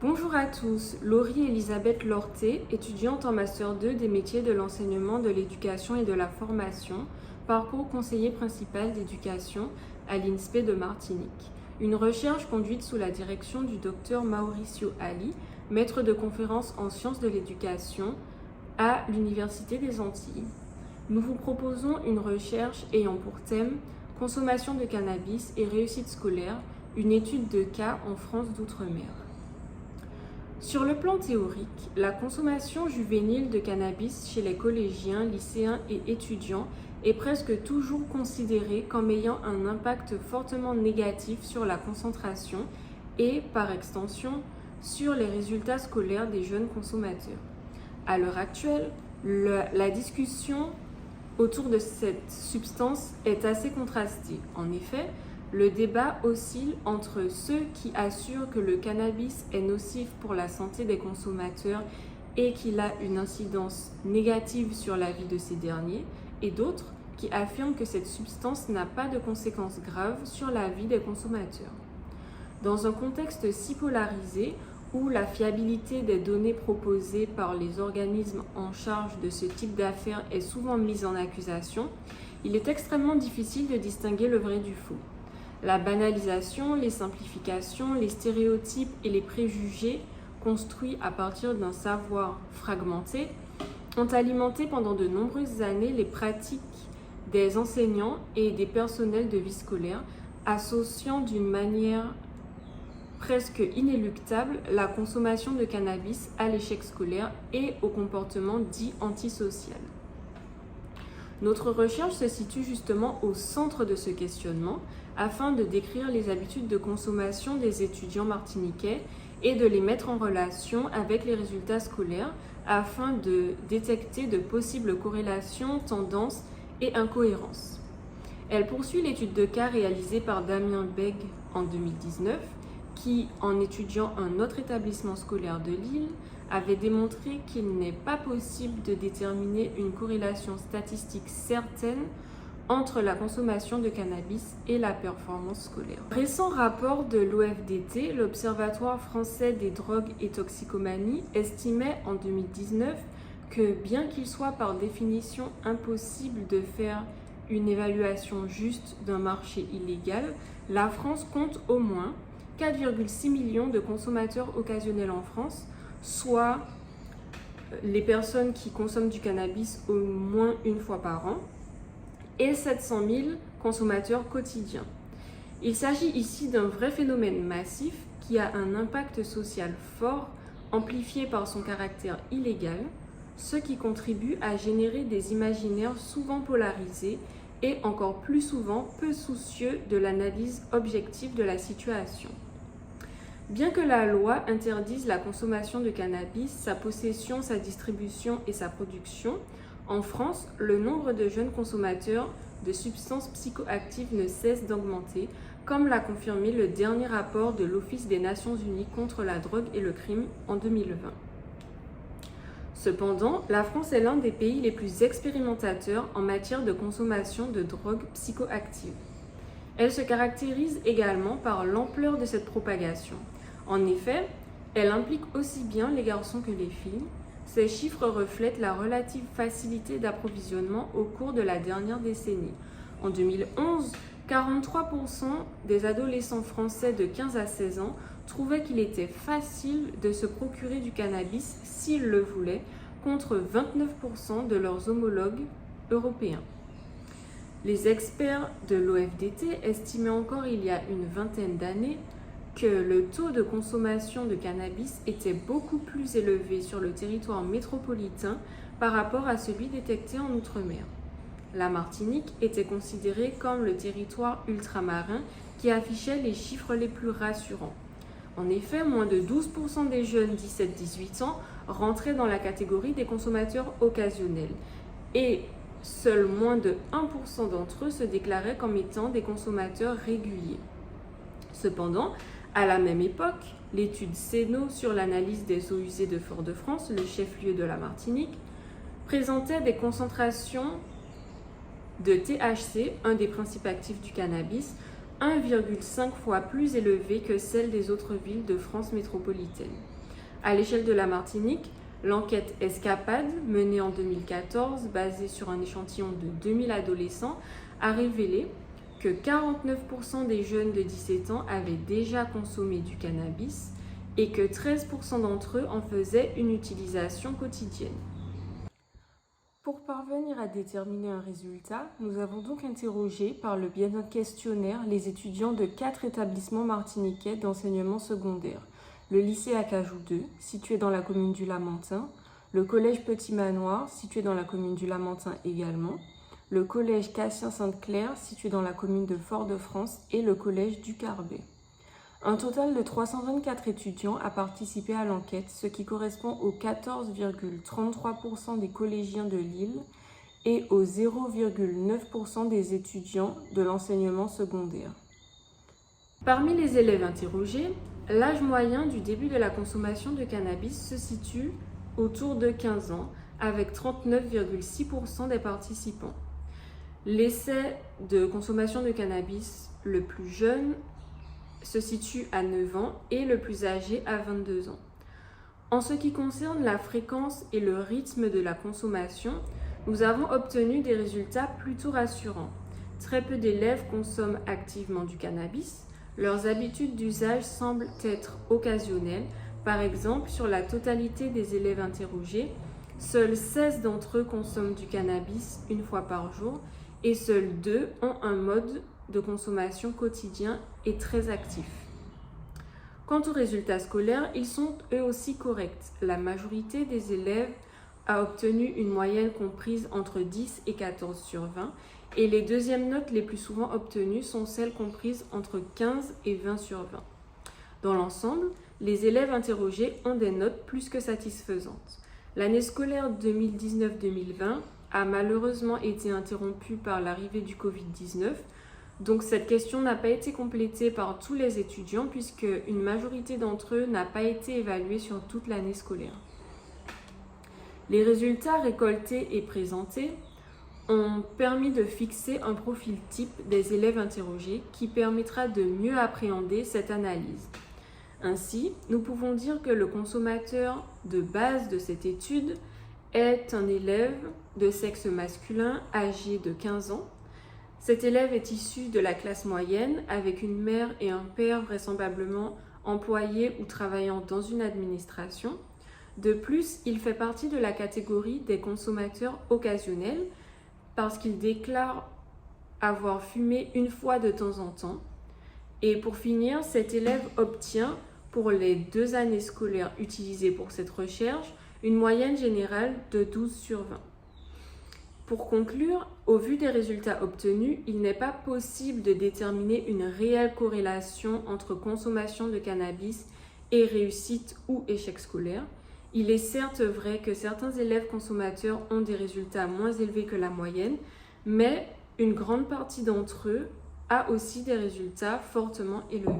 Bonjour à tous, Laurie Elisabeth Lorté, étudiante en Master 2 des métiers de l'enseignement, de l'éducation et de la formation, parcours conseiller principal d'éducation à l'INSPE de Martinique. Une recherche conduite sous la direction du Dr Mauricio Ali, maître de conférences en sciences de l'éducation à l'Université des Antilles. Nous vous proposons une recherche ayant pour thème consommation de cannabis et réussite scolaire, une étude de cas en France d'outre-mer. Sur le plan théorique, la consommation juvénile de cannabis chez les collégiens, lycéens et étudiants est presque toujours considérée comme ayant un impact fortement négatif sur la concentration et, par extension, sur les résultats scolaires des jeunes consommateurs. À l'heure actuelle, la discussion autour de cette substance est assez contrastée. En effet, le débat oscille entre ceux qui assurent que le cannabis est nocif pour la santé des consommateurs et qu'il a une incidence négative sur la vie de ces derniers, et d'autres qui affirment que cette substance n'a pas de conséquences graves sur la vie des consommateurs. Dans un contexte si polarisé, où la fiabilité des données proposées par les organismes en charge de ce type d'affaires est souvent mise en accusation, il est extrêmement difficile de distinguer le vrai du faux. La banalisation, les simplifications, les stéréotypes et les préjugés construits à partir d'un savoir fragmenté ont alimenté pendant de nombreuses années les pratiques des enseignants et des personnels de vie scolaire, associant d'une manière presque inéluctable la consommation de cannabis à l'échec scolaire et au comportement dit antisocial. Notre recherche se situe justement au centre de ce questionnement afin de décrire les habitudes de consommation des étudiants martiniquais et de les mettre en relation avec les résultats scolaires afin de détecter de possibles corrélations, tendances et incohérences. Elle poursuit l'étude de cas réalisée par Damien Beg en 2019 qui, en étudiant un autre établissement scolaire de Lille, avait démontré qu'il n'est pas possible de déterminer une corrélation statistique certaine entre la consommation de cannabis et la performance scolaire. Récent rapport de l'OFDT, l'Observatoire français des drogues et toxicomanies, estimait en 2019 que bien qu'il soit par définition impossible de faire une évaluation juste d'un marché illégal, la France compte au moins 4,6 millions de consommateurs occasionnels en France, soit les personnes qui consomment du cannabis au moins une fois par an, et 700 000 consommateurs quotidiens. Il s'agit ici d'un vrai phénomène massif qui a un impact social fort, amplifié par son caractère illégal, ce qui contribue à générer des imaginaires souvent polarisés et encore plus souvent peu soucieux de l'analyse objective de la situation. Bien que la loi interdise la consommation de cannabis, sa possession, sa distribution et sa production, en France, le nombre de jeunes consommateurs de substances psychoactives ne cesse d'augmenter, comme l'a confirmé le dernier rapport de l'Office des Nations Unies contre la drogue et le crime en 2020. Cependant, la France est l'un des pays les plus expérimentateurs en matière de consommation de drogues psychoactives. Elle se caractérise également par l'ampleur de cette propagation. En effet, elle implique aussi bien les garçons que les filles. Ces chiffres reflètent la relative facilité d'approvisionnement au cours de la dernière décennie. En 2011, 43% des adolescents français de 15 à 16 ans trouvaient qu'il était facile de se procurer du cannabis s'ils le voulaient, contre 29% de leurs homologues européens. Les experts de l'OFDT estimaient encore il y a une vingtaine d'années que le taux de consommation de cannabis était beaucoup plus élevé sur le territoire métropolitain par rapport à celui détecté en Outre-mer. La Martinique était considérée comme le territoire ultramarin qui affichait les chiffres les plus rassurants. En effet, moins de 12% des jeunes 17-18 ans rentraient dans la catégorie des consommateurs occasionnels et seuls moins de 1% d'entre eux se déclaraient comme étant des consommateurs réguliers. Cependant, à la même époque, l'étude CENO sur l'analyse des eaux usées de Fort-de-France, le chef-lieu de la Martinique, présentait des concentrations de THC, un des principes actifs du cannabis, 1,5 fois plus élevée que celle des autres villes de France métropolitaine. À l'échelle de la Martinique, l'enquête Escapade, menée en 2014, basée sur un échantillon de 2000 adolescents, a révélé que 49% des jeunes de 17 ans avaient déjà consommé du cannabis et que 13% d'entre eux en faisaient une utilisation quotidienne. Pour parvenir à déterminer un résultat, nous avons donc interrogé par le biais d'un questionnaire les étudiants de 4 établissements martiniquais d'enseignement secondaire. Le lycée Acajou 2, situé dans la commune du Lamentin, le collège Petit Manoir, situé dans la commune du Lamentin également, le collège Cassien-Sainte-Claire, situé dans la commune de Fort-de-France, et le collège du Carbet. Un total de 324 étudiants a participé à l'enquête, ce qui correspond aux 14,33% des collégiens de l'île et aux 0,9% des étudiants de l'enseignement secondaire. Parmi les élèves interrogés, l'âge moyen du début de la consommation de cannabis se situe autour de 15 ans, avec 39,6% des participants. L'essai de consommation de cannabis le plus jeune se situe à 9 ans et le plus âgé à 22 ans. En ce qui concerne la fréquence et le rythme de la consommation, nous avons obtenu des résultats plutôt rassurants. Très peu d'élèves consomment activement du cannabis. Leurs habitudes d'usage semblent être occasionnelles. Par exemple, sur la totalité des élèves interrogés, seuls 16 d'entre eux consomment du cannabis une fois par jour et seuls 2 ont un mode de consommation quotidien et très actif. Quant aux résultats scolaires, ils sont eux aussi corrects. La majorité des élèves a obtenu une moyenne comprise entre 10 et 14 sur 20 et les deuxièmes notes les plus souvent obtenues sont celles comprises entre 15 et 20 sur 20. Dans l'ensemble, les élèves interrogés ont des notes plus que satisfaisantes. L'année scolaire 2019-2020 a malheureusement été interrompue par l'arrivée du Covid-19, donc cette question n'a pas été complétée par tous les étudiants puisque une majorité d'entre eux n'a pas été évaluée sur toute l'année scolaire. Les résultats récoltés et présentés ont permis de fixer un profil type des élèves interrogés qui permettra de mieux appréhender cette analyse. Ainsi, nous pouvons dire que le consommateur de base de cette étude est un élève de sexe masculin âgé de 15 ans. Cet élève est issu de la classe moyenne avec une mère et un père vraisemblablement employés ou travaillant dans une administration. De plus, il fait partie de la catégorie des consommateurs occasionnels parce qu'il déclare avoir fumé une fois de temps en temps. Et pour finir, cet élève obtient, pour les 2 années scolaires utilisées pour cette recherche, une moyenne générale de 12 sur 20. Pour conclure, au vu des résultats obtenus, il n'est pas possible de déterminer une réelle corrélation entre consommation de cannabis et réussite ou échec scolaire. Il est certes vrai que certains élèves consommateurs ont des résultats moins élevés que la moyenne, mais une grande partie d'entre eux a aussi des résultats fortement élevés.